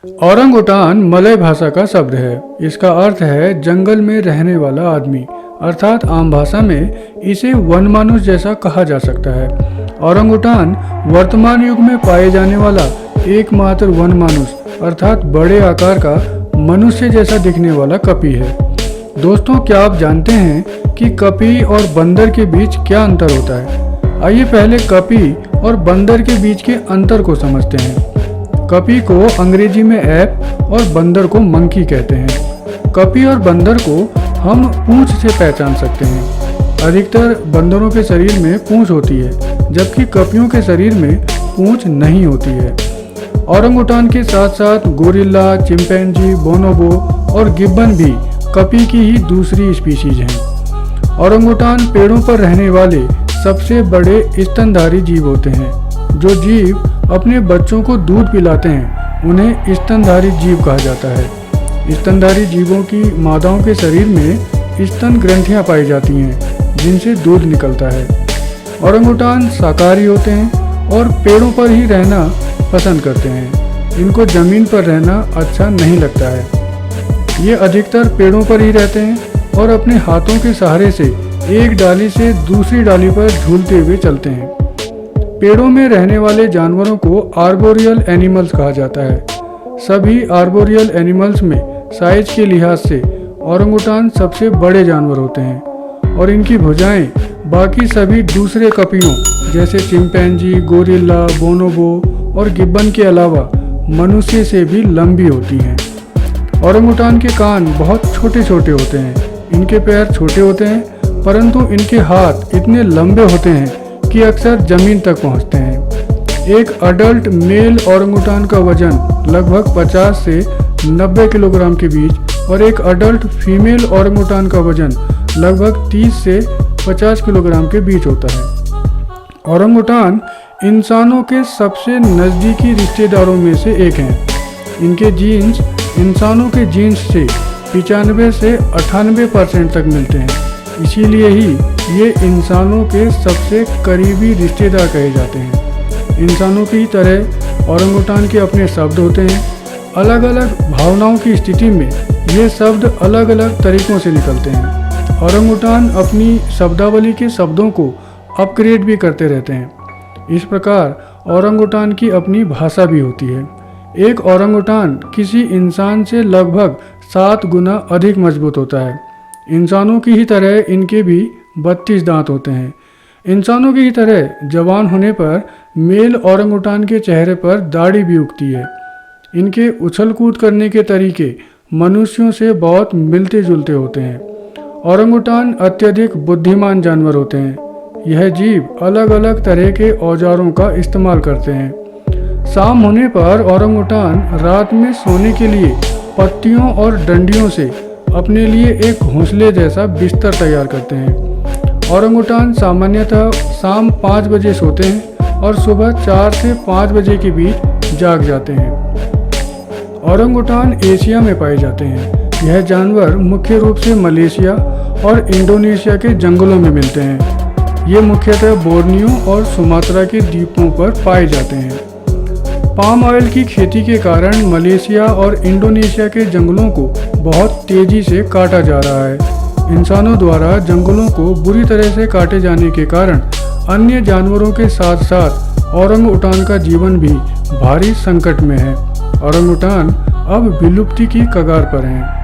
Orangutan Malay भाषा का शब्द है। इसका अर्थ है जंगल में रहने वाला आदमी, अर्थात आम भाषा में इसे वन मानुष जैसा कहा जा सकता है। औरंगुटान वर्तमान युग में पाए जाने वाला एकमात्र वन मानुष अर्थात बड़े आकार का मनुष्य जैसा दिखने वाला कपी है। दोस्तों, क्या आप जानते हैं कि कपी और बंदर के बीच क्या अंतर होता है? आइए पहले कपी और बंदर के बीच के अंतर को समझते हैं। कपी को अंग्रेजी में ऐप और बंदर को मंकी कहते हैं। कपी और बंदर को हम पूंछ से पहचान सकते हैं। अधिकतर बंदरों के शरीर में पूंछ होती है, जबकि कपियों के शरीर में पूंछ नहीं होती है। औरंगुटान के साथ साथ गोरिल्ला, चिंपैंजी, बोनोबो और गिब्बन भी कपी की ही दूसरी स्पीशीज हैं। औरंगुटान पेड़ों पर रहने वाले सबसे बड़े स्तनधारी जीव होते हैं। जो जीव अपने बच्चों को दूध पिलाते हैं उन्हें स्तनधारी जीव कहा जाता है। स्तनधारी जीवों की मादाओं के शरीर में स्तन ग्रंथियां पाई जाती हैं जिनसे दूध निकलता है। औरंगुटान शाकाहारी होते हैं और पेड़ों पर ही रहना पसंद करते हैं। इनको जमीन पर रहना अच्छा नहीं लगता है। ये अधिकतर पेड़ों पर ही रहते हैं और अपने हाथों के सहारे से एक डाली से दूसरी डाली पर झूलते हुए चलते हैं। पेड़ों में रहने वाले जानवरों को आर्बोरियल एनिमल्स कहा जाता है। सभी आर्बोरियल एनिमल्स में साइज के लिहाज से औरंगुटान सबसे बड़े जानवर होते हैं और इनकी भुजाएं बाकी सभी दूसरे कपियों जैसे चिंपैंजी, गोरिल्ला, बोनोबो और गिब्बन के अलावा मनुष्य से भी लंबी होती हैं। औरंगुटान के कान बहुत छोटे छोटे होते हैं। इनके पैर छोटे होते हैं, परंतु इनके हाथ इतने लंबे होते हैं कि अक्सर जमीन तक पहुंचते हैं। एक अडल्ट मेल औरंगुटान का वजन लगभग 50 से 90 किलोग्राम के बीच और एक अडल्ट फीमेल औरंगुटान का वजन लगभग 30 से 50 किलोग्राम के बीच होता है। औरंगुटान इंसानों के सबसे नज़दीकी रिश्तेदारों में से एक हैं। इनके जीन्स इंसानों के जीन्स से 95 से 98% तक मिलते हैं। इसीलिए ही ये इंसानों के सबसे करीबी रिश्तेदार कहे जाते हैं। इंसानों की तरह औरंगुटान के अपने शब्द होते हैं। अलग अलग भावनाओं की स्थिति में ये शब्द अलग अलग तरीक़ों से निकलते हैं। औरंगुटान अपनी शब्दावली के शब्दों को अपग्रेड भी करते रहते हैं। इस प्रकार औरंगुटान की अपनी भाषा भी होती है। एक औरंगुटान किसी इंसान से लगभग 7 गुना अधिक मजबूत होता है। इंसानों की ही तरह इनके भी 32 दांत होते हैं। इंसानों की ही तरह जवान होने पर मेल औरंगुटान के चेहरे पर दाढ़ी भी उगती है। इनके उछल कूद करने के तरीके मनुष्यों से बहुत मिलते जुलते होते हैं। औरंगुटान अत्यधिक बुद्धिमान जानवर होते हैं। यह जीव अलग अलग तरह के औजारों का इस्तेमाल करते हैं। शाम होने पर औरंगुटान रात में सोने के लिए पत्तियों और डंडियों से अपने लिए एक घोंसले जैसा बिस्तर तैयार करते हैं। औरंगुटान सामान्यतः शाम 5 बजे सोते हैं और सुबह 4 से 5 बजे के बीच जाग जाते हैं। औरंगुटान एशिया में पाए जाते हैं। यह जानवर मुख्य रूप से मलेशिया और इंडोनेशिया के जंगलों में मिलते हैं। ये मुख्यतः बोर्नियो और सुमात्रा के द्वीपों पर पाए जाते हैं। पाम ऑयल की खेती के कारण मलेशिया और इंडोनेशिया के जंगलों को बहुत तेजी से काटा जा रहा है। इंसानों द्वारा जंगलों को बुरी तरह से काटे जाने के कारण अन्य जानवरों के साथ साथ औरंगुटान का जीवन भी भारी संकट में है। औरंगुटान अब विलुप्ति की कगार पर हैं।